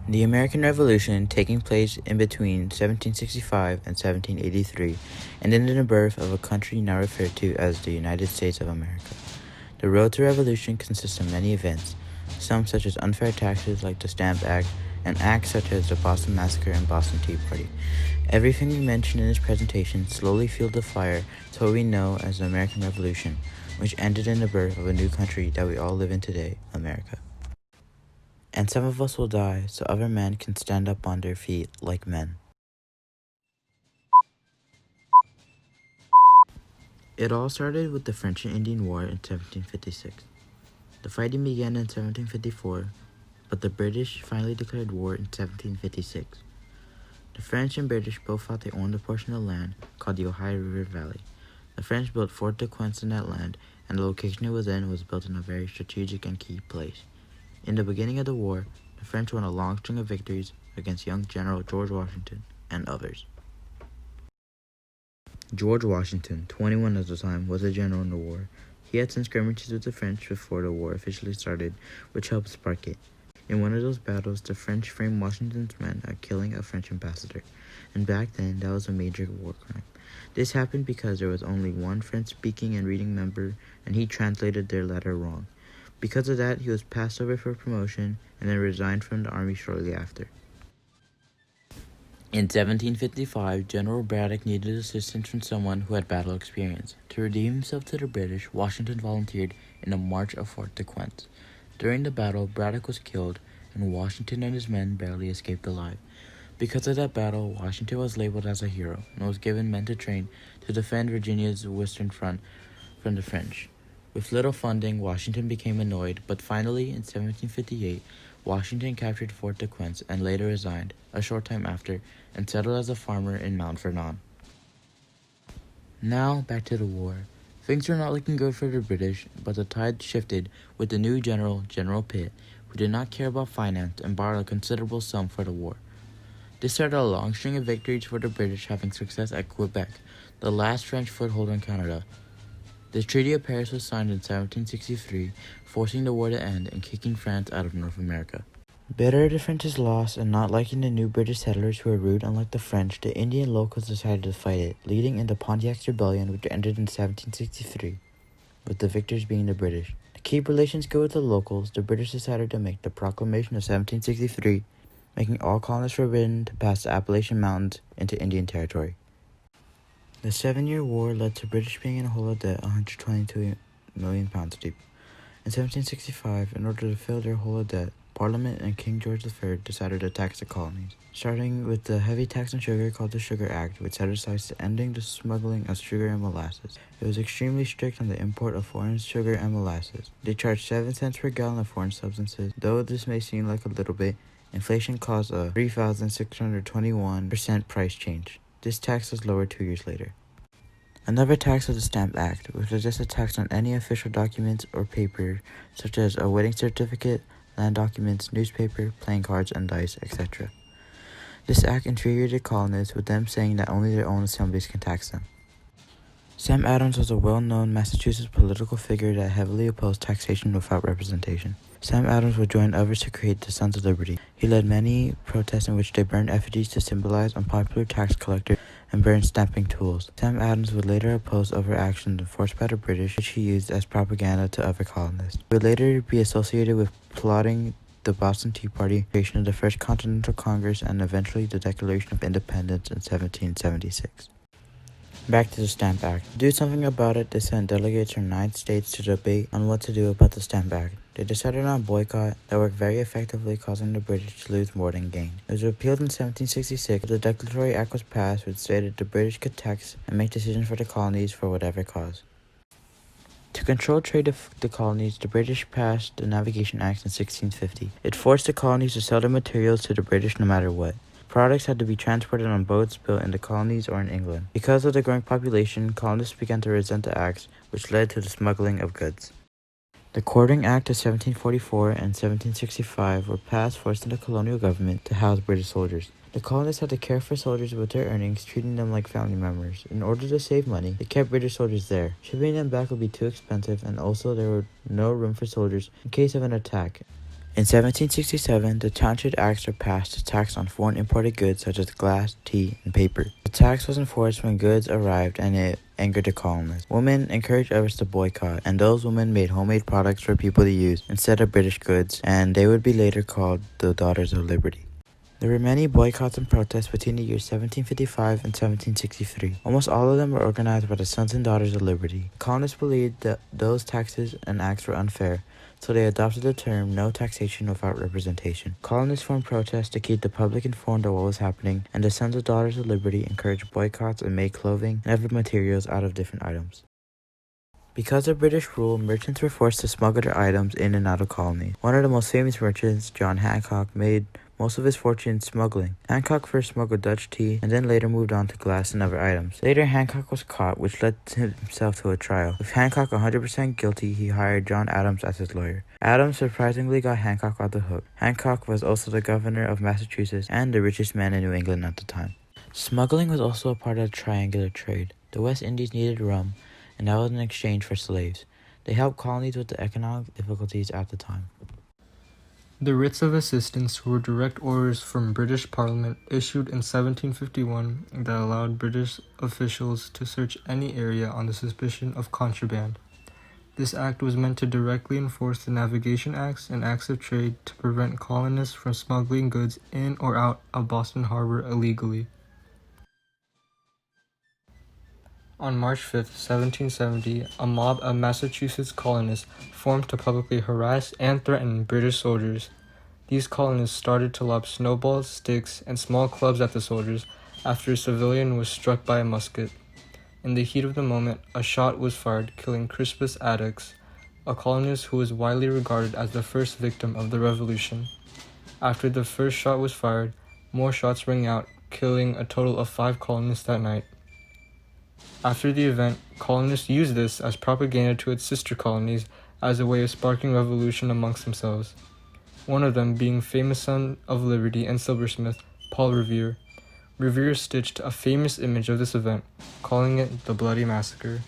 The American Revolution, taking place in between 1765 and 1783, ended in the birth of a country now referred to as the United States of America. The road to revolution consists of many events, some such as unfair taxes like the Stamp Act, and acts such as the Boston Massacre and Boston Tea Party. Everything we mentioned in this presentation slowly fueled the fire to what we know as the American Revolution, which ended in the birth of a new country that we all live in today, America. And some of us will die so other men can stand up on their feet like men. It all started with the French and Indian War in 1756. The fighting began in 1754, but the British finally declared war in 1756. The French and British both thought they owned a portion of land called the Ohio River Valley. The French built Fort de Quince in that land, and the location it was in was built in a very strategic and key place. In the beginning of the war, the French won a long string of victories against young General George Washington and others. George Washington, 21 at the time, was a general in the war. He had some skirmishes with the French before the war officially started, which helped spark it. In one of those battles, the French framed Washington's men at killing a French ambassador, and back then that was a major war crime. This happened because there was only one French-speaking and reading member, and he translated their letter wrong. Because of that, he was passed over for promotion and then resigned from the army shortly after. In 1755, General Braddock needed assistance from someone who had battle experience. To redeem himself to the British, Washington volunteered in the March of Fort de Quince. During the battle, Braddock was killed, and Washington and his men barely escaped alive. Because of that battle, Washington was labeled as a hero and was given men to train to defend Virginia's western front from the French. With little funding, Washington became annoyed, but finally, in 1758, Washington captured Fort de Quince and later resigned, a short time after, and settled as a farmer in Mount Vernon. Now, back to the war. Things were not looking good for the British, but the tide shifted with the new general, General Pitt, who did not care about finance and borrowed a considerable sum for the war. This started a long string of victories for the British, having success at Quebec, the last French foothold in Canada. The Treaty of Paris was signed in 1763, forcing the war to end and kicking France out of North America. Bitter at the French's loss and not liking the new British settlers who were rude unlike the French, the Indian locals decided to fight it, leading into Pontiac's Rebellion, which ended in 1763, with the victors being the British. To keep relations good with the locals, the British decided to make the Proclamation of 1763, making all colonists forbidden to pass the Appalachian Mountains into Indian Territory. The 7-Year War led to British being in a hole of debt 122 million pounds deep. In 1765, in order to fill their hole of debt, Parliament and King George III decided to tax the colonies, starting with the heavy tax on sugar called the Sugar Act, which set aside to ending the smuggling of sugar and molasses. It was extremely strict on the import of foreign sugar and molasses. They charged 7 cents per gallon of foreign substances. Though this may seem like a little bit, inflation caused a 3,621% price change. This tax was lowered 2 years later. Another tax was the Stamp Act, which was just a tax on any official documents or paper, such as a wedding certificate, land documents, newspaper, playing cards and dice, etc. This act infuriated colonists, with them saying that only their own assemblies can tax them. Sam Adams was a well-known Massachusetts political figure that heavily opposed taxation without representation. Sam Adams would join others to create the Sons of Liberty. He led many protests in which they burned effigies to symbolize unpopular tax collectors and burned stamping tools. Sam Adams would later oppose other actions enforced by the British, which he used as propaganda to other colonists. He would later be associated with plotting the Boston Tea Party, creation of the First Continental Congress, and eventually the Declaration of Independence in 1776. Back to the Stamp Act. To do something about it, they sent delegates from 9 states to debate on what to do about the Stamp Act. They decided on a boycott that worked very effectively, causing the British to lose more than gain. It was repealed in 1766, but the Declaratory Act was passed, which stated the British could tax and make decisions for the colonies for whatever cause. To control trade of the colonies, the British passed the Navigation Act in 1650. It forced the colonies to sell their materials to the British no matter what. Products had to be transported on boats built in the colonies or in England. Because of the growing population, colonists began to resent the acts, which led to the smuggling of goods. The Quartering Act of 1744 and 1765 were passed forcing the colonial government to house British soldiers. The colonists had to care for soldiers with their earnings, treating them like family members. In order to save money, they kept British soldiers there. Shipping them back would be too expensive, and also there was no room for soldiers in case of an attack. In 1767, the Townshend Acts were passed to tax on foreign imported goods such as glass, tea, and paper. The tax was enforced when goods arrived and it angered the colonists. Women encouraged others to boycott, and those women made homemade products for people to use instead of British goods, and they would be later called the Daughters of Liberty. There were many boycotts and protests between the years 1755 and 1763. Almost all of them were organized by the Sons and Daughters of Liberty. Colonists believed that those taxes and acts were unfair, so they adopted the term no taxation without representation. Colonists formed protests to keep the public informed of what was happening, and the Sons and Daughters of Liberty encouraged boycotts and made clothing and other materials out of different items. Because of British rule, merchants were forced to smuggle their items in and out of colonies. One of the most famous merchants, John Hancock, made most of his fortune smuggling. Hancock first smuggled Dutch tea and then later moved on to glass and other items. Later, Hancock was caught, which led himself to a trial. With Hancock 100% guilty, he hired John Adams as his lawyer. Adams surprisingly got Hancock off the hook. Hancock was also the governor of Massachusetts and the richest man in New England at the time. Smuggling was also a part of the triangular trade. The West Indies needed rum, and that was in exchange for slaves. They helped colonies with the economic difficulties at the time. The writs of assistance were direct orders from British Parliament issued in 1751 that allowed British officials to search any area on the suspicion of contraband. This act was meant to directly enforce the Navigation Acts and Acts of Trade to prevent colonists from smuggling goods in or out of Boston Harbor illegally. On March 5, 1770, a mob of Massachusetts colonists formed to publicly harass and threaten British soldiers. These colonists started to lob snowballs, sticks, and small clubs at the soldiers after a civilian was struck by a musket. In the heat of the moment, a shot was fired, killing Crispus Attucks, a colonist who was widely regarded as the first victim of the Revolution. After the first shot was fired, more shots rang out, killing a total of 5 colonists that night. After the event, colonists used this as propaganda to its sister colonies as a way of sparking revolution amongst themselves, one of them being famous son of liberty and silversmith Paul Revere. Revere stitched a famous image of this event, calling it the Bloody Massacre.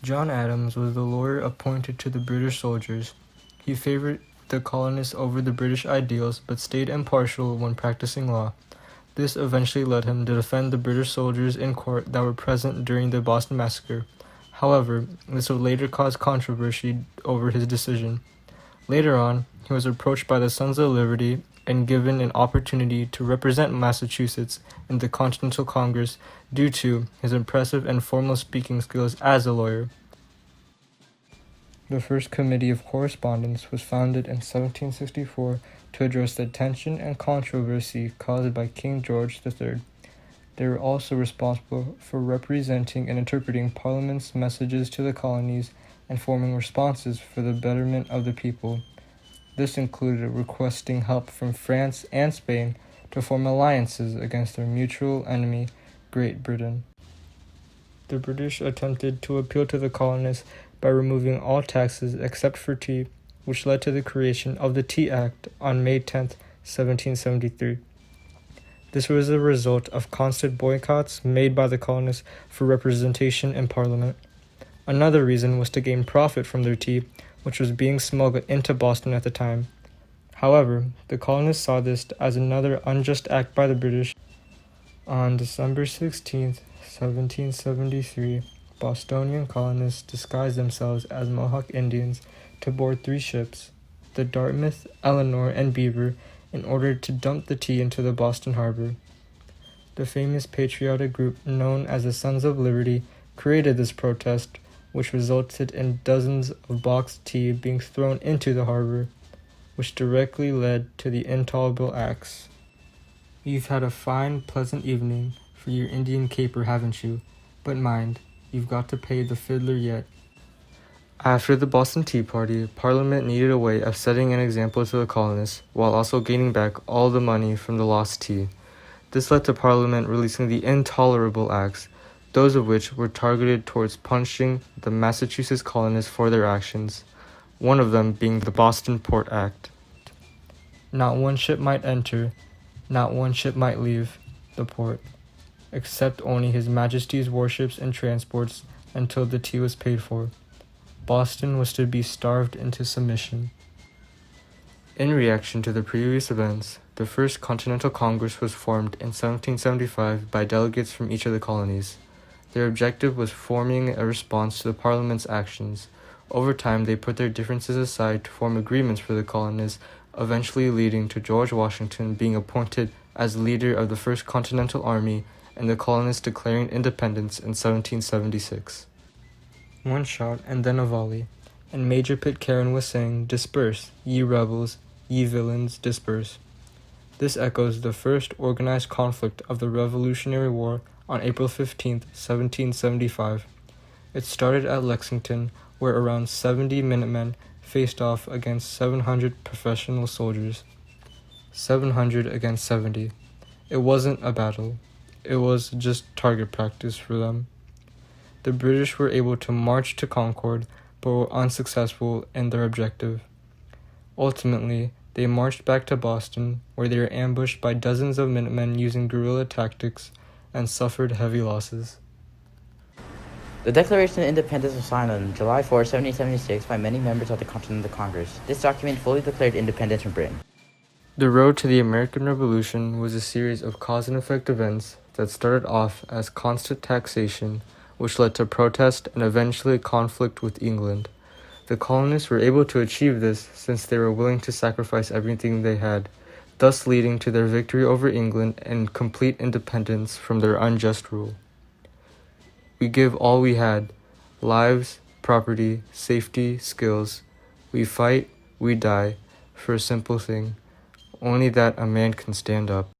John Adams was the lawyer appointed to the British soldiers. He favored the colonists over the British ideals but stayed impartial when practicing law. This eventually led him to defend the British soldiers in court that were present during the Boston Massacre. However, this would later cause controversy over his decision. Later on, he was approached by the Sons of Liberty and given an opportunity to represent Massachusetts in the Continental Congress due to his impressive and formal speaking skills as a lawyer. The first Committee of Correspondence was founded in 1764 to address the tension and controversy caused by King George III. They were also responsible for representing and interpreting Parliament's messages to the colonies and forming responses for the betterment of the people. This included requesting help from France and Spain to form alliances against their mutual enemy, Great Britain. The British attempted to appeal to the colonists by removing all taxes except for tea, which led to the creation of the Tea Act on May 10, 1773. This was a result of constant boycotts made by the colonists for representation in Parliament. Another reason was to gain profit from their tea, which was being smuggled into Boston at the time. However, the colonists saw this as another unjust act by the British. On December 16, 1773, Bostonian colonists disguised themselves as Mohawk Indians to board 3 ships, the Dartmouth, Eleanor, and Beaver, in order to dump the tea into the Boston Harbor. The famous patriotic group known as the Sons of Liberty created this protest, which resulted in dozens of boxed tea being thrown into the harbor, which directly led to the intolerable acts. You've had a fine, pleasant evening for your Indian caper, haven't you? But mind, you've got to pay the fiddler yet. After the Boston Tea Party, Parliament needed a way of setting an example to the colonists while also gaining back all the money from the lost tea. This led to Parliament releasing the Intolerable Acts, those of which were targeted towards punishing the Massachusetts colonists for their actions, one of them being the Boston Port Act. Not one ship might enter, not one ship might leave the port, except only His Majesty's warships and transports until the tea was paid for. Boston was to be starved into submission. In reaction to the previous events, the First Continental Congress was formed in 1775 by delegates from each of the colonies. Their objective was forming a response to the Parliament's actions. Over time, they put their differences aside to form agreements for the colonies, eventually leading to George Washington being appointed as leader of the First Continental Army and the colonists declaring independence in 1776. One shot and then a volley, and Major Pitcairn was saying, "Disperse, ye rebels, ye villains, disperse." This echoes the first organized conflict of the Revolutionary War on April 15, 1775. It started at Lexington, where around 70 Minutemen faced off against 700 professional soldiers. 700 against 70. It wasn't a battle. It was just target practice for them. The British were able to march to Concord, but were unsuccessful in their objective. Ultimately, they marched back to Boston, where they were ambushed by dozens of Minutemen using guerrilla tactics and suffered heavy losses. The Declaration of Independence was signed on July 4, 1776 by many members of the Continental Congress. This document fully declared independence from Britain. The road to the American Revolution was a series of cause and effect events that started off as constant taxation, which led to protest and eventually conflict with England. The colonists were able to achieve this since they were willing to sacrifice everything they had, thus leading to their victory over England and complete independence from their unjust rule. We give all we had: lives, property, safety, skills. We fight, we die, for a simple thing, only that a man can stand up.